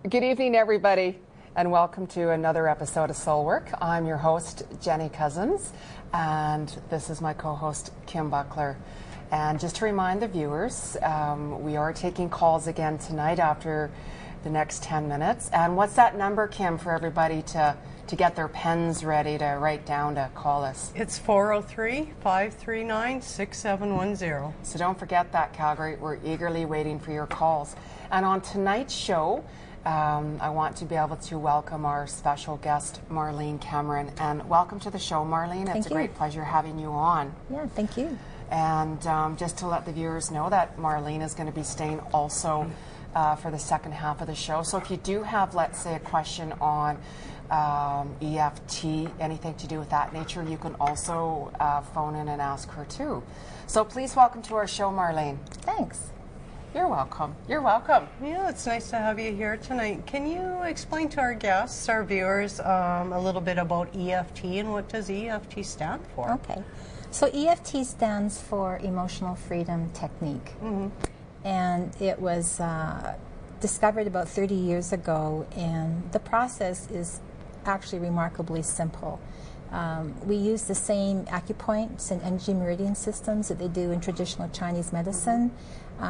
Good evening, everybody, and welcome to another episode of Soul Work. I'm your host, Jeni Cousins, and this is my co-host, Kim Buckler. And just to remind the viewers, we are taking calls again tonight after the next 10 minutes. And what's that number, Kim, for everybody to get their pens ready to write down to call us? It's 403-539-6710. So don't forget that, Calgary. We're eagerly waiting for your calls. And on tonight's show, I want to be able to welcome our special guest, Marlene Cameron. And welcome to the show, Marlene. It's a great pleasure having you on. Yeah, thank you. And just to let the viewers know that Marlene is going to be staying also for the second half of the show. So if you do have, let's say, a question on EFT, anything to do with that nature, you can also phone in and ask her too. So please welcome to our show, Marlene. Thanks. You're welcome. You're welcome. Yeah, it's nice to have you here tonight. Can you explain to our guests, our viewers, a little bit about EFT and what does EFT stand for? Okay. So EFT stands for Emotional Freedom Technique. Mm-hmm. And it was discovered about 30 years ago, and the process is actually remarkably simple. We use the same acupoints and energy meridian systems that they do in traditional Chinese medicine.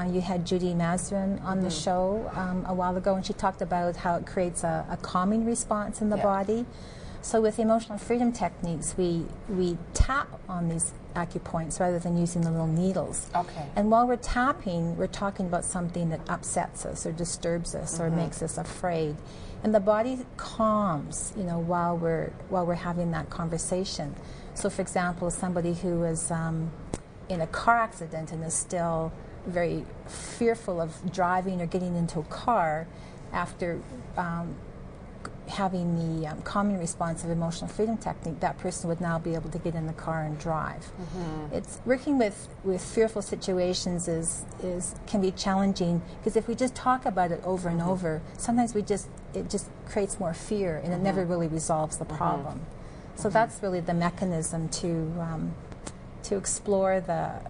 You had Judy Mazarin on the show a while ago, and she talked about how it creates a calming response in the body. So with emotional freedom techniques, we tap on these acupoints rather than using the little needles. Okay. And while we're tapping, we're talking about something that upsets us or disturbs us or makes us afraid. And the body calms, you know, while we're having that conversation. So for example, somebody who is in a car accident and is still very fearful of driving or getting into a car, after having the calming response of emotional freedom technique, that person would now be able to get in the car and drive. It's working with fearful situations can be challenging, because if we just talk about it over and over, sometimes it just creates more fear, and it never really resolves the problem. So that's really the mechanism to explore the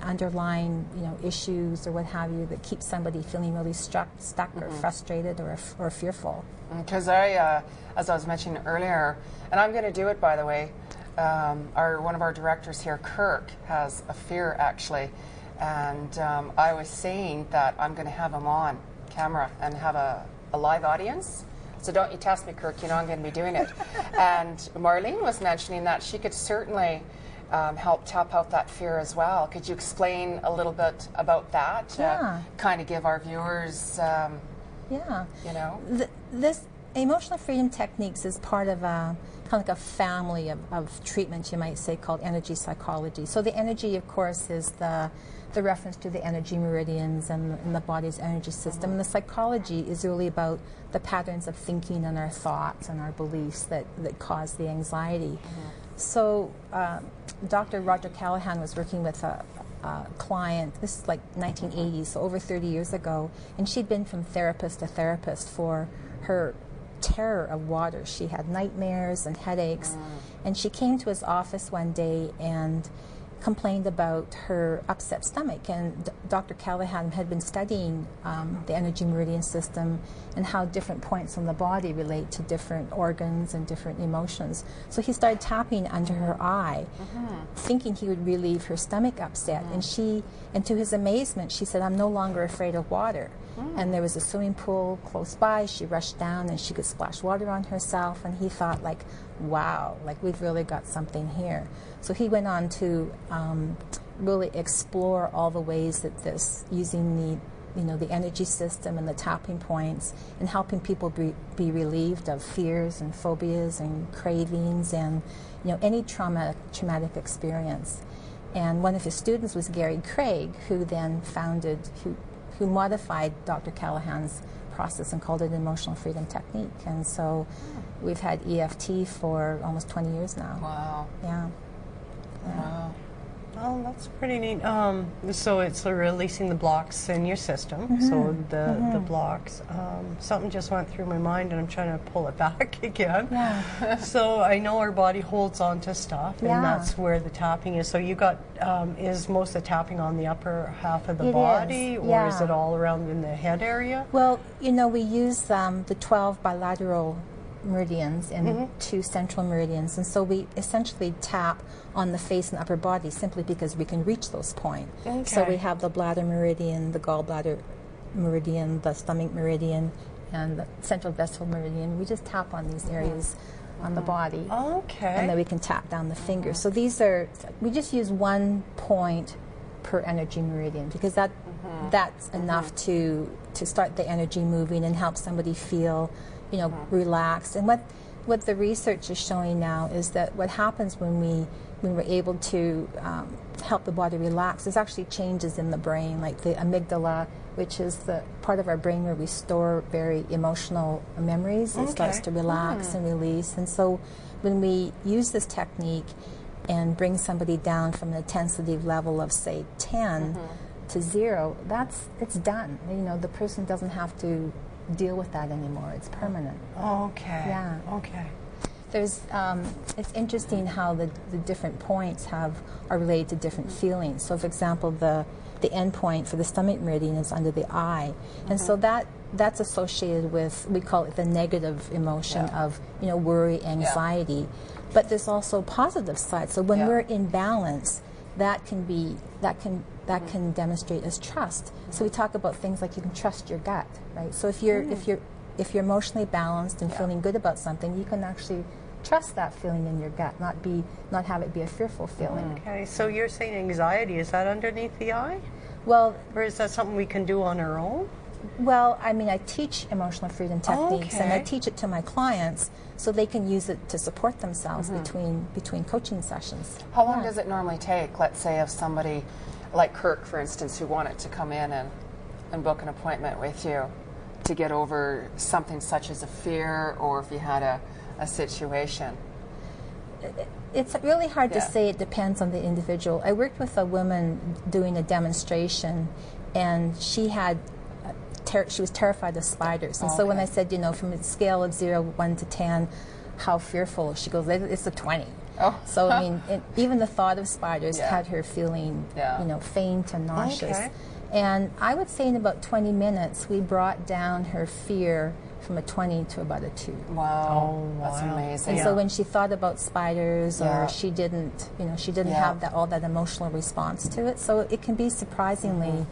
underlying issues or what have you that keeps somebody feeling really stuck or frustrated or fearful. Because as I was mentioning earlier, and I'm going to do it, by the way, one of our directors here, Kirk, has a fear actually, and I was saying that I'm going to have him on camera and have a live audience. So don't you test me, Kirk, you know I'm going to be doing it. And Marlene was mentioning that she could certainly help tap out that fear as well. Could you explain a little bit about that? Yeah. Kind of give our viewers, This emotional freedom techniques is part of kind of like a family of treatments, you might say, called energy psychology. So the energy, of course, is the reference to the energy meridians and the body's energy system. And the psychology is really about the patterns of thinking and our thoughts and our beliefs that cause the anxiety. So Dr. Roger Callahan was working with a client, this is like 1980s, so over 30 years ago, and she'd been from therapist to therapist for her terror of water. She had nightmares and headaches, and she came to his office one day and complained about her upset stomach, and Dr. Callahan had been studying the energy meridian system and how different points on the body relate to different organs and different emotions. So he started tapping under her eye, thinking he would relieve her stomach upset, and to his amazement, she said, "I'm no longer afraid of water." And there was a swimming pool close by. She rushed down and she could splash water on herself, and he thought, like, wow, like we've really got something here. So he went on to really explore all the ways that using the energy system and the tapping points and helping people be relieved of fears and phobias and cravings and any traumatic experience. And one of his students was Gary Craig, who then who modified Dr. Callahan's process and called it emotional freedom technique. And so we've had EFT for almost 20 years now. Wow. Yeah. Wow. Oh, that's pretty neat. So it's releasing the blocks in your system. So the blocks. Something just went through my mind, and I'm trying to pull it back again. Yeah. So I know our body holds on to stuff, and that's where the tapping is. So you got is most of the tapping on the upper half of the body, or is it all around in the head area? Well, you know, we use the 12 bilateral meridians and 2 central meridians, and so we essentially tap on the face and upper body simply because we can reach those points. So we have the bladder meridian, the gallbladder meridian, the stomach meridian, and the central vesical meridian. We just tap on these areas on the body, and then we can tap down the fingers. So these are, we just use 1 point per energy meridian because that's enough to start the energy moving and help somebody feel, you know, relaxed. And what the research is showing now is that what happens when we're able to help the body relax, there's actually changes in the brain, like the amygdala, which is the part of our brain where we store very emotional memories. It starts to relax and release. And so when we use this technique and bring somebody down from an intensity level of, say, 10 to 0, it's done. You know, the person doesn't have to deal with that anymore. It's permanent. There's it's interesting how the different points are related to different feelings. So for example, the end point for the stomach meridian is under the eye, and so that's associated with, we call it the negative emotion of, you know, worry, anxiety. But there's also positive side. So when we're in balance, that can demonstrate as trust. So we talk about things like you can trust your gut, right? So if you're emotionally balanced and feeling good about something, you can actually trust that feeling in your gut, not have it be a fearful feeling. Okay, so you're saying anxiety, is that underneath the eye? Well, or is that something we can do on our own? Well, I mean, I teach emotional freedom techniques, and I teach it to my clients so they can use it to support themselves between coaching sessions. How long does it normally take, let's say, if somebody like Kirk, for instance, who wanted to come in and book an appointment with you to get over something such as a fear, or if you had a situation? It's really hard to say. It depends on the individual. I worked with a woman doing a demonstration, and she was terrified of spiders. And so when I said, you know, from a scale of 1 to 10, how fearful, she goes, it's a 20. So I mean, even the thought of spiders had her feeling, you know, faint and nauseous. And I would say in about 20 minutes, we brought down her fear from a 20 to about a 2. Wow, that's amazing. And so when she thought about spiders, or she didn't have all that emotional response to it. So it can be surprisingly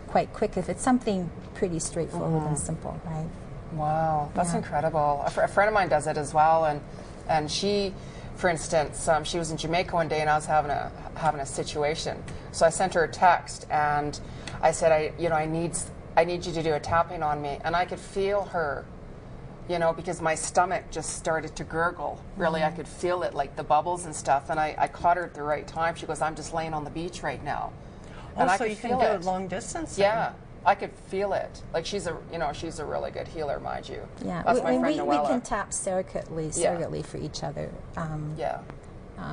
quite quick if it's something pretty straightforward and simple, right? Wow, that's incredible. A friend of mine does it as well, and she, for instance, she was in Jamaica one day, and I was having a situation. So I sent her a text, and I said, I need you to do a tapping on me, and I could feel her, you know, because my stomach just started to gurgle. Really, I could feel it, like the bubbles and stuff, and I caught her at the right time. She goes, I'm just laying on the beach right now. And so you can do it long distance? Yeah, I could feel it. Like she's a really good healer, mind you. Yeah, that's my friend Noella. We can tap surrogately for each other.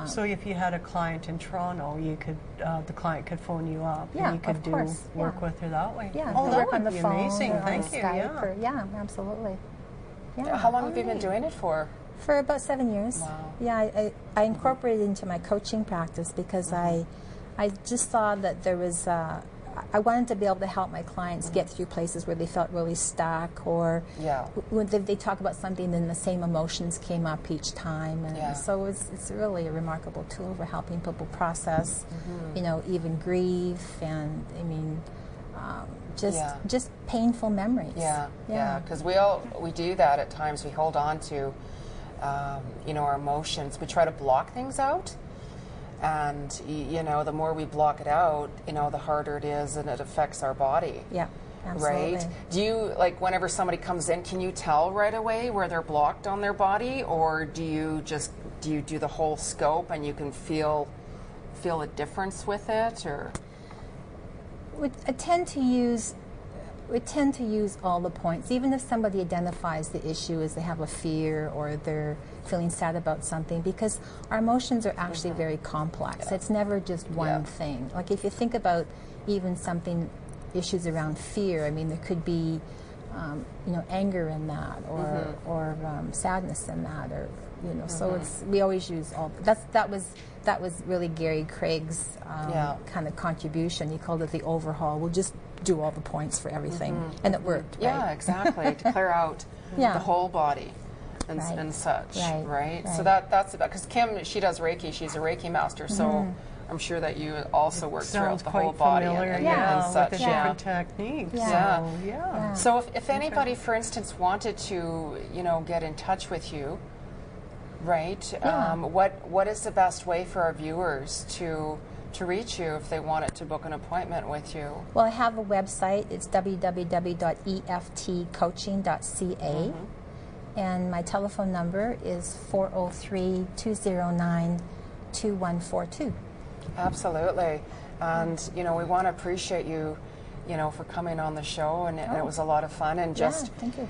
So if you had a client in Toronto, you could the client could phone you up, and you could work with her that way. Yeah, that work would on the be phone, amazing. Thank you. Yeah, absolutely. Yeah. How long have you been doing it for? For about 7 years. Wow. Yeah, I incorporated it into my coaching practice because I just saw that there was, I wanted to be able to help my clients get through places where they felt really stuck, or when they talk about something, then the same emotions came up each time. And so it's really a remarkable tool for helping people process, you know, even grief, and I mean, just painful memories. Because we do that at times. We hold on to, you know, our emotions. We try to block things out. And, you know, the more we block it out, you know, the harder it is, and it affects our body. Yeah, absolutely. Right? Do you, like, whenever somebody comes in, can you tell right away where they're blocked on their body? Or do you do the whole scope and you can feel a difference with it? Or I tend to use, we tend to use all the points. Even if somebody identifies the issue as they have a fear or they're feeling sad about something, because our emotions are actually very complex. Yeah. It's never just one thing. Like if you think about even something, issues around fear, I mean, there could be, you know, anger in that, or sadness in that, or, you know, so it's, we always use all, that was really Gary Craig's kind of contribution. He called it the overhaul. We'll just do all the points for everything, and it worked. Right? Yeah, exactly. To clear out the whole body and such, right? So that's about, because Kim, she does Reiki. She's a Reiki master, so I'm sure that you also work throughout the whole body and such. With the different techniques. Yeah. So if anybody, for instance, wanted to, you know, get in touch with you, right? What is the best way for our viewers to reach you if they wanted to book an appointment with you? Well, I have a website. It's www.eftcoaching.ca, and my telephone number is 403-209-2142. Absolutely. And, you know, we want to appreciate you, you know, for coming on the show, and it was a lot of fun. And just, thank you.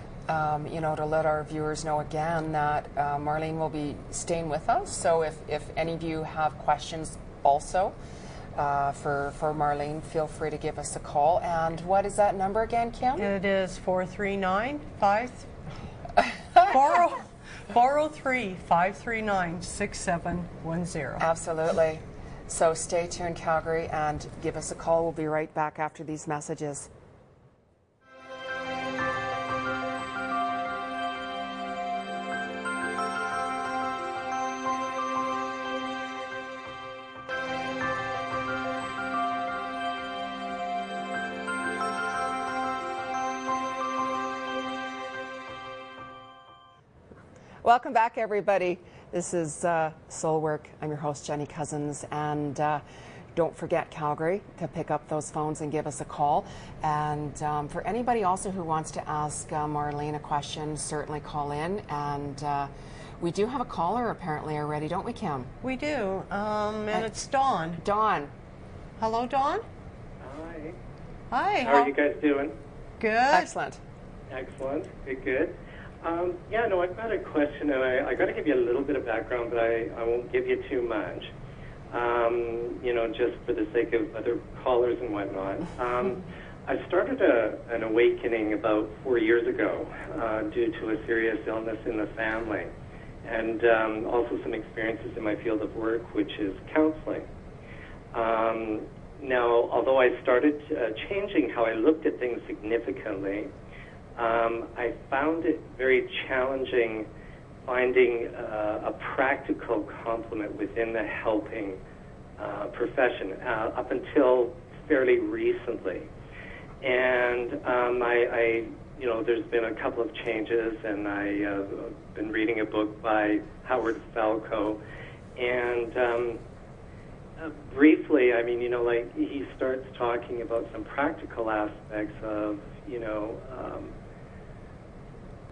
You know, to let our viewers know again that Marlene will be staying with us. So if any of you have questions also for Marlene, feel free to give us a call. And what is that number again, Kim? It is 403-539-6710. Absolutely. So stay tuned, Calgary, and give us a call. We'll be right back after these messages. Welcome back, everybody. This is Soul Work. I'm your host, Jeni Cousins, and don't forget, Calgary, to pick up those phones and give us a call. And for anybody also who wants to ask Marlene a question, certainly call in. And we do have a caller apparently already, don't we, Kim? We do, and it's Dawn. Dawn. Hello, Dawn. Hi. Hi. How are you guys doing? Good. Excellent. Excellent. Good. Yeah, no, I've got a question, and I got to give you a little bit of background, but I won't give you too much, you know, just for the sake of other callers and whatnot. I started an awakening about 4 years ago due to a serious illness in the family, and also some experiences in my field of work, which is counseling. Now, although I started changing how I looked at things significantly, I found it very challenging finding a practical complement within the helping profession up until fairly recently. And I, you know, there's been a couple of changes, and I've been reading a book by Howard Falco, and briefly, I mean, you know, like he starts talking about some practical aspects of, you know,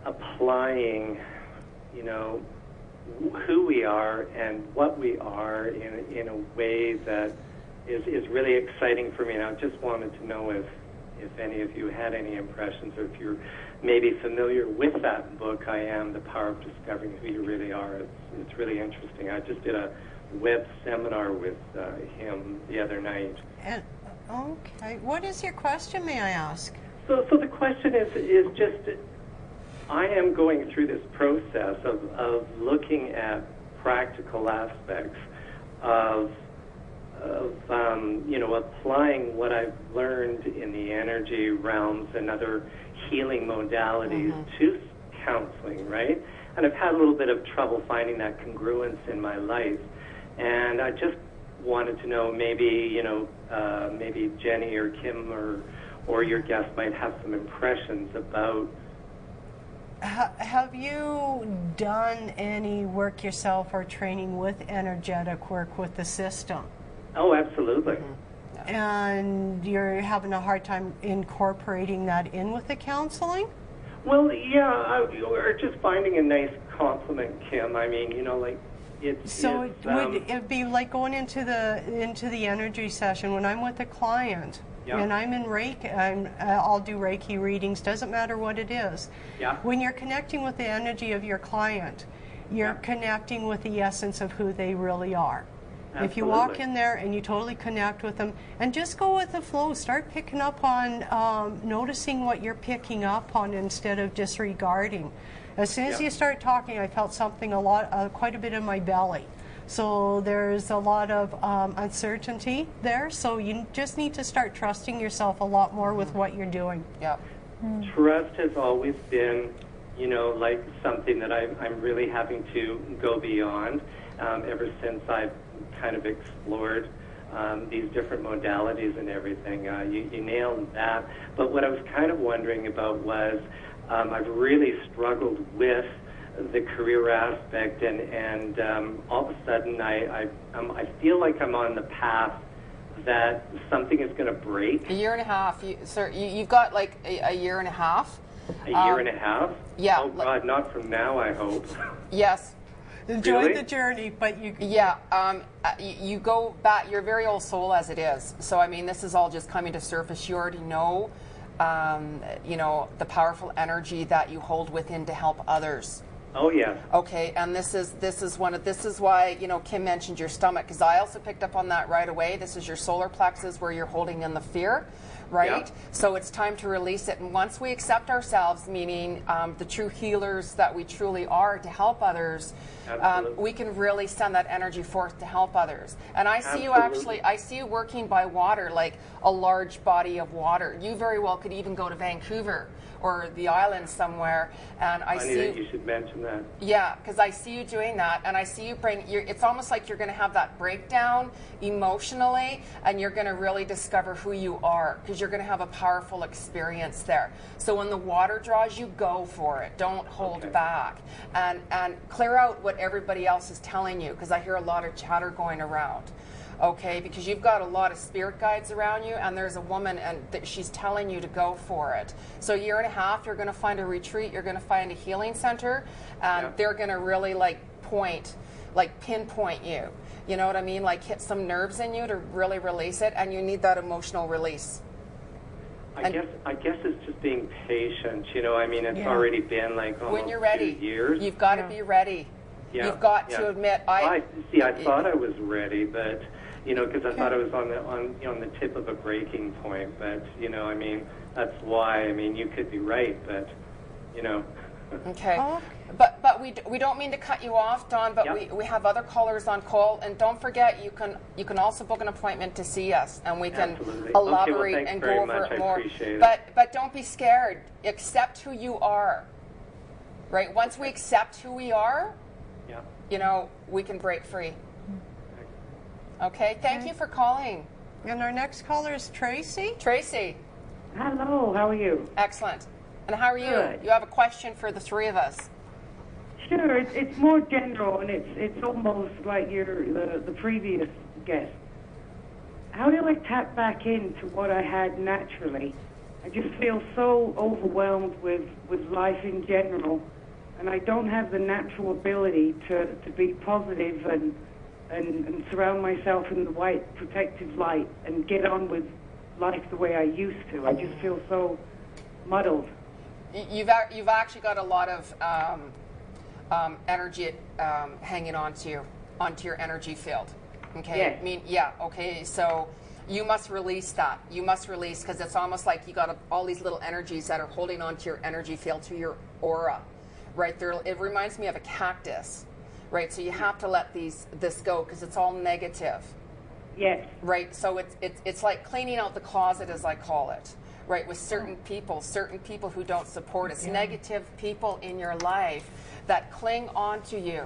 applying, you know, who we are and what we are in a way that is really exciting for me. And I just wanted to know if any of you had any impressions, or if you're maybe familiar with that book, I Am, The Power of Discovering Who You Really Are. It's really interesting. I just did a web seminar with him the other night. And, okay. What is your question, may I ask? So the question is just, I am going through this process of looking at practical aspects of you know, applying what I've learned in the energy realms and other healing modalities to counseling, right? And I've had a little bit of trouble finding that congruence in my life. And I just wanted to know, maybe, you know, maybe Jeni or Kim or your guest might have some impressions about. Have you done any work yourself or training with energetic work with the system? Oh, absolutely. And you're having a hard time incorporating that in with the counseling? Well, yeah, or just finding a nice compliment, Kim. I mean, you know, like, So would it be like going into the energy session when I'm with a client and I'm in Reiki, I'll do Reiki readings, doesn't matter what it is. Yeah. When you're connecting with the energy of your client, you're connecting with the essence of who they really are. Absolutely. If you walk in there and you totally connect with them and just go with the flow, start picking up on noticing what you're picking up on instead of disregarding. As soon as you start talking, I felt something quite a bit in my belly. So there's a lot of uncertainty there. So you just need to start trusting yourself a lot more with what you're doing. Yeah. Trust has always been, like something that I'm really having to go beyond ever since I've kind of explored these different modalities and everything. You nailed that. But what I was kind of wondering about was I've really struggled with the career aspect, and all of a sudden I feel like I'm on the path that something is going to break. A year and a half. You've got like a year and a half. A year and a half? Yeah. Oh, God, not from now, I hope. Yes. Enjoy the journey, but you... Yeah, you go back, you're a very old soul as it is. So, I mean, this is all just coming to surface. You already know, the powerful energy that you hold within to help others. Oh, yeah. Okay, and this is why, Kim mentioned your stomach, because I also picked up on that right away. This is your solar plexus where you're holding in the fear, right? Yeah. So it's time to release it. And once we accept ourselves, meaning the true healers that we truly are to help others, we can really send that energy forth to help others. And I see I see you working by water, like a large body of water. You very well could even go to Vancouver or the island somewhere, and I see that you should mention that. Yeah, because I see you doing that, and I see you it's almost like you're going to have that breakdown emotionally, and you're going to really discover who you are, because you're going to have a powerful experience there. So when the water draws you, go for it. Don't hold back, and clear out what everybody else is telling you, because I hear a lot of chatter going around. Okay, because you've got a lot of spirit guides around you, and there's a woman, and she's telling you to go for it. So a year and a half, you're going to find a retreat, you're going to find a healing center, and they're going to really pinpoint you. You know what I mean? Like hit some nerves in you to really release it, and you need that emotional release. I guess it's just being patient. I mean, it's already been like almost when you're ready, 2 years. You've got to be ready. Yeah. You've got to admit. I thought I was ready, but because I thought I was on the tip of a breaking point. But I mean, that's why. I mean, you could be right, but Okay. But we don't mean to cut you off, Don. But we have other callers on call, and don't forget you can also book an appointment to see us, and we can elaborate and go over it more. But don't be scared. Accept who you are. Right. Once we accept who we are, we can break free. Okay. Thank you for calling. And our next caller is Tracy. Tracy. Hello. How are you? Excellent. And how are you? Good. You have a question for the three of us. Sure. It's more general, and it's almost like the previous guest. How do I tap back into what I had naturally? I just feel so overwhelmed with life in general, and I don't have the natural ability to be positive and surround myself in the white protective light and get on with life the way I used to. I just feel so muddled. You've actually got a lot of energy hanging onto your energy field. Okay. Yes. Okay. So you must release that. You must release, because it's almost like you got all these little energies that are holding onto your energy field, to your aura, right there. It reminds me of a cactus, right? So you have to let this go, because it's all negative. Yes. Right. So it's like cleaning out the closet, as I call it. Right, with certain people who don't support us, negative people in your life that cling on to you,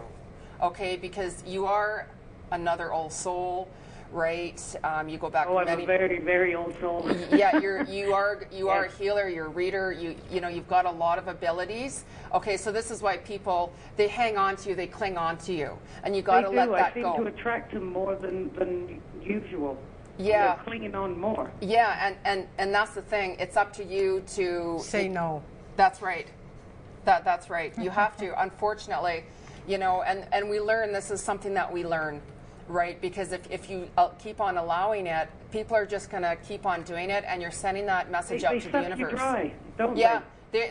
okay, because you are another old soul, right? You go back. I'm a very, very old soul. Yeah, you are a healer. You're a reader. You've got a lot of abilities. Okay, so this is why people, they hang on to you, they cling on to you, and you got to let that go. I seem to attract them more than usual. Yeah. They're clinging on more. Yeah, and that's the thing. It's up to you to say no. That's right. That's right. You have to. Unfortunately, You know, and we learn, this is something that we learn, right? Because if you keep on allowing it, people are just going to keep on doing it, and you're sending that message out to the universe. You dry, don't yeah. they?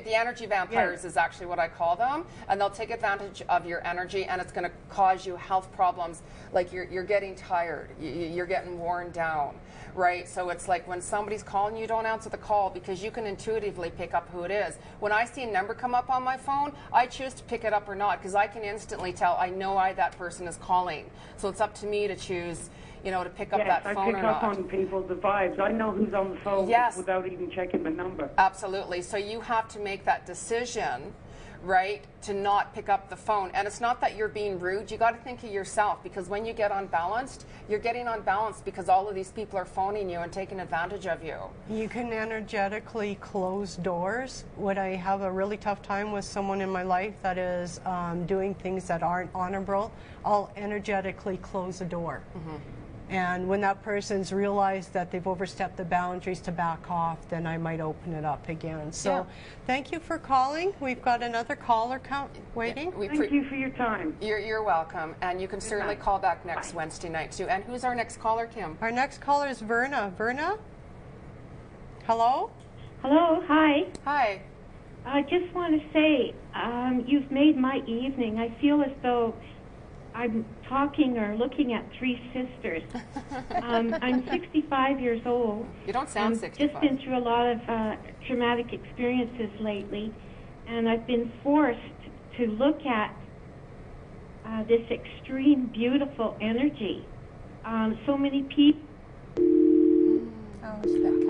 The energy vampires is actually what I call them, and they'll take advantage of your energy, and it's going to cause you health problems. Like you're getting tired, you're getting worn down, right? So it's like when somebody's calling you, don't answer the call, because you can intuitively pick up who it is. When I see a number come up on my phone, I choose to pick it up or not, because I can instantly tell. I know that person is calling, so it's up to me to choose, you know, to pick up that phone or not. Yes, I pick up on people's vibes. I know who's on the phone without even checking the number. Absolutely. So you have to make that decision, right, to not pick up the phone. And it's not that you're being rude. You got to think of yourself, because when you get unbalanced, you're getting unbalanced because all of these people are phoning you and taking advantage of you. You can energetically close doors. When I have a really tough time with someone in my life that is doing things that aren't honorable, I'll energetically close a door. Mm-hmm. And when that person's realized that they've overstepped the boundaries to back off, then I might open it up again. So thank you for calling. We've got another caller waiting. Yeah, thank you for your time. You're welcome. And you can certainly call back next Wednesday night too. And who's our next caller, Kim? Our next caller is Verna. Verna? Hello? Hello, hi. Hi. I just want to say, you've made my evening. I feel as though I'm talking or looking at three sisters. I'm 65 years old. You don't sound 65. I've just been through a lot of traumatic experiences lately, and I've been forced to look at this extreme, beautiful energy. So many people.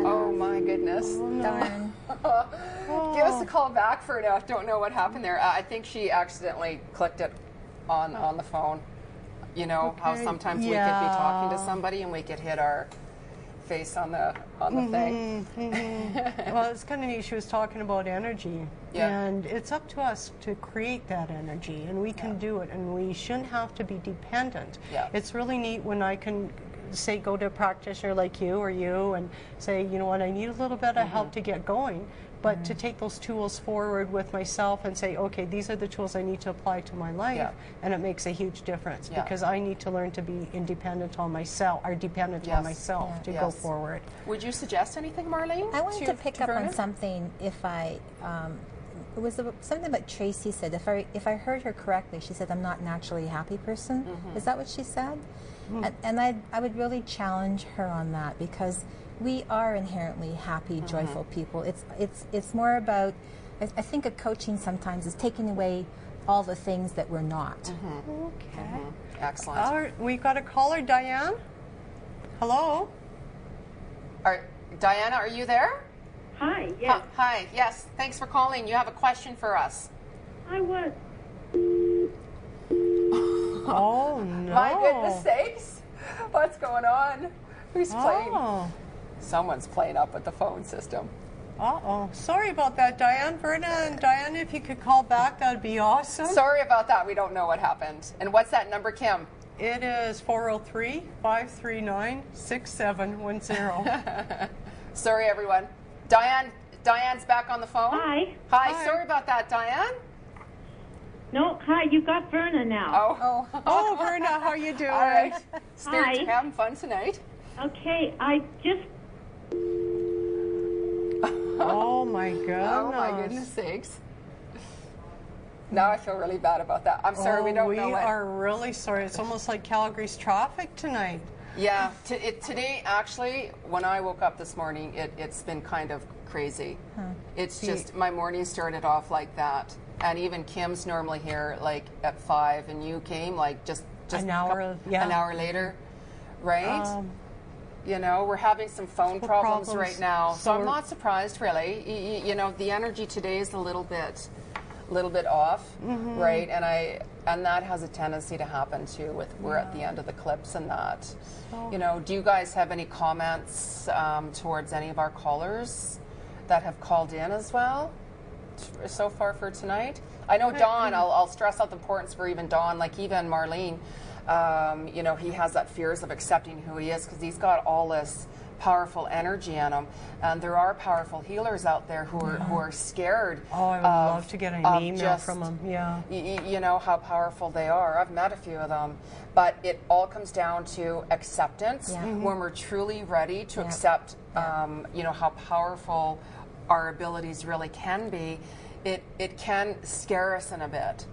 Oh my goodness. Oh, no. Darn. Give us a call back for now. Don't know what happened there. I think she accidentally clicked it on the phone. You know how sometimes we could be talking to somebody and we could hit our face on the thing. Mm-hmm. Well, it's kind of neat. She was talking about energy, and it's up to us to create that energy, and we can do it, and we shouldn't have to be dependent. It's really neat when I can say, go to a practitioner like you or you and say, you know what, I need a little bit of help to get going. But to take those tools forward with myself and say, okay, these are the tools I need to apply to my life, and it makes a huge difference because I need to learn to be independent on myself, or dependent on myself to go forward. Would you suggest anything, Marlene? I wanted to pick up on something. If I, it was something that Tracy said. If I heard her correctly, she said, "I'm not naturally a happy person." Is that what she said? And I would really challenge her on that, because we are inherently happy, joyful people. It's more about, I think of coaching sometimes is taking away all the things that we're not. Okay. Excellent. We've got a caller, Diane. Hello? Diana, are you there? Hi, yes. Hi, yes. Thanks for calling. You have a question for us. I was. Oh, no. My goodness sakes. What's going on? Who's playing? Someone's playing up with the phone system. Uh-oh. Sorry about that, Diane. Verna and Diane, if you could call back, that would be awesome. Sorry about that. We don't know what happened. And what's that number, Kim? It is 403-539-6710. Sorry, everyone. Diane's back on the phone. Hi. Hi. Sorry about that, Diane. No, hi, you got Verna now. Oh, Verna, how are you doing? All right. Hi. Having fun tonight. Okay, I just... Oh, my goodness. Oh, my goodness sakes. Now I feel really bad about that. I'm sorry, we don't know what. We are really sorry. It's almost like Calgary's traffic tonight. Yeah, today, actually, when I woke up this morning, it's been kind of crazy. It's just, my morning started off like that. And even Kim's normally here like at 5, and you came like just an hour later, right? You know, we're having some phone problems right now, so I'm not surprised really. You know, the energy today is a little bit off, right? And that has a tendency to happen too. We're at the end of the clips and that. You know, do you guys have any comments towards any of our callers that have called in as well so far for tonight? I know Don, I'll stress out the importance for even Don, like even Marlene, you know, he has that fears of accepting who he is because he's got all this powerful energy in them. And there are powerful healers out there who are scared. Oh, I would love to get an email from them. Yeah. You know how powerful they are. I've met a few of them. But it all comes down to acceptance. When we're truly ready to accept, you know, how powerful our abilities really can be, it can scare us in a bit,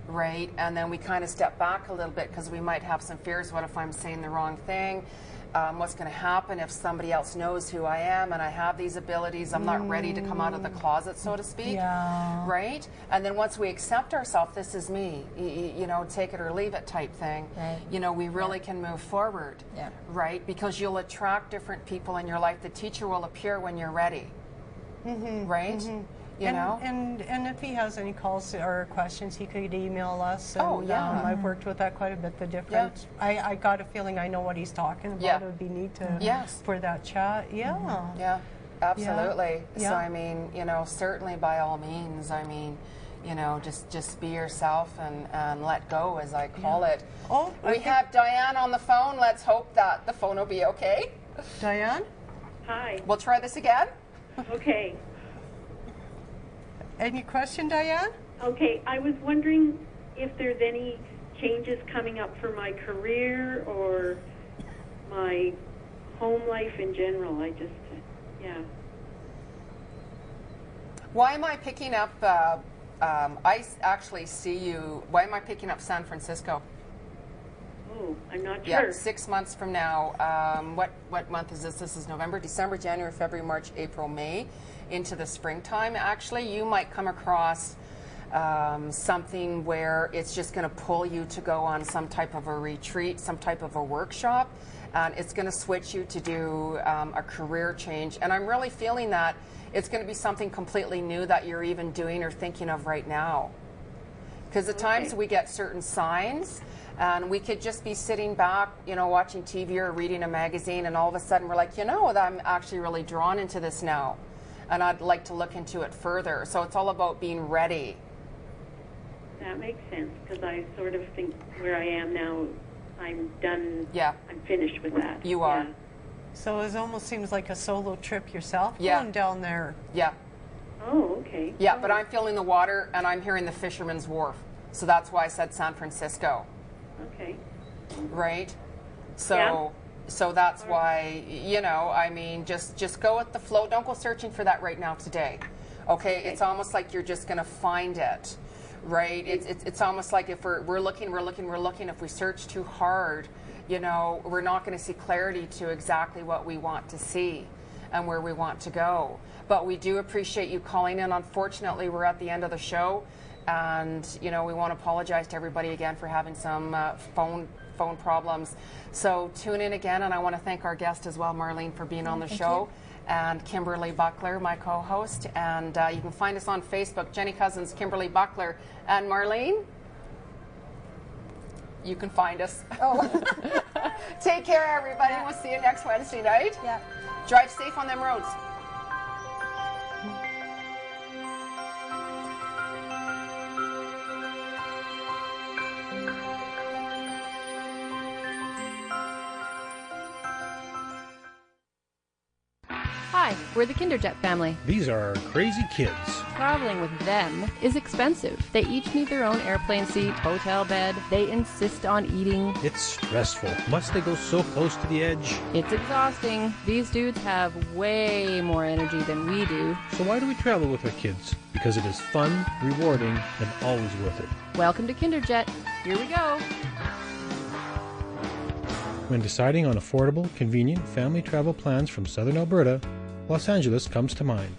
right? And then we kind of step back a little bit because we might have some fears. What if I'm saying the wrong thing? What's going to happen if somebody else knows who I am and I have these abilities? I'm not ready to come out of the closet, so to speak, right? And then once we accept ourselves, this is me, you know, take it or leave it type thing, you know, we really can move forward, right? Because you'll attract different people in your life. The teacher will appear when you're ready, right? You know? And if he has any calls or questions, he could email us. And, I've worked with that quite a bit. The difference. I got a feeling I know what he's talking about. It would be neat to for that chat. Yeah, absolutely. So I mean, you know, certainly by all means. I mean, you know, just be yourself and let go, as I call it. Oh, we have Diane on the phone. Let's hope that the phone will be okay. Diane? Hi. We'll try this again. Okay. Any question, Diane? Okay, I was wondering if there's any changes coming up for my career or my home life in general. I just, Why am I picking up, I actually see you, why am I picking up San Francisco? Oh, I'm not Yeah, sure. 6 months from now. What month is this? This is November, December, January, February, March, April, May, into the springtime. Actually, you might come across something where it's just going to pull you to go on some type of a retreat, some type of a workshop, and it's going to switch you to do a career change. And I'm really feeling that it's going to be something completely new that you're even doing or thinking of right now. Because at times we get certain signs, and we could just be sitting back, you know, watching TV or reading a magazine, and all of a sudden we're like, you know, I'm actually really drawn into this now, and I'd like to look into it further. So it's all about being ready. That makes sense, because I sort of think where I am now, I'm done. Yeah. I'm finished with that. You are. Yeah. So it almost seems like a solo trip yourself going down there. Yeah. Oh, okay. Yeah, but I'm feeling the water, and I'm hearing the Fisherman's Wharf. So that's why I said San Francisco. Okay. Right? So so that's why, you know, I mean, just go with the flow. Don't go searching for that right now today. Okay? It's almost like you're just going to find it. Right? It's almost like if we're looking. If we search too hard, you know, we're not going to see clarity to exactly what we want to see and where we want to go. But we do appreciate you calling in. Unfortunately, we're at the end of the show, and you know, we want to apologize to everybody again for having some phone problems. So tune in again, and I want to thank our guest as well, Marlene, for being on the show. And Kimberly Buckler, my co-host. And you can find us on Facebook, Jenny Cousins, Kimberly Buckler, and Marlene. You can find us. Take care, everybody. We'll see you next Wednesday night. Drive safe on them roads. Hi, we're the Kinderjet family. These are our crazy kids. Traveling with them is expensive. They each need their own airplane seat, hotel bed. They insist on eating. It's stressful. Must they go so close to the edge? It's exhausting. These dudes have way more energy than we do. So why do we travel with our kids? Because it is fun, rewarding, and always worth it. Welcome to Kinderjet. Here we go. When deciding on affordable, convenient family travel plans from southern Alberta, Los Angeles comes to mind.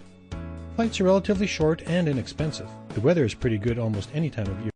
Flights are relatively short and inexpensive. The weather is pretty good almost any time of year.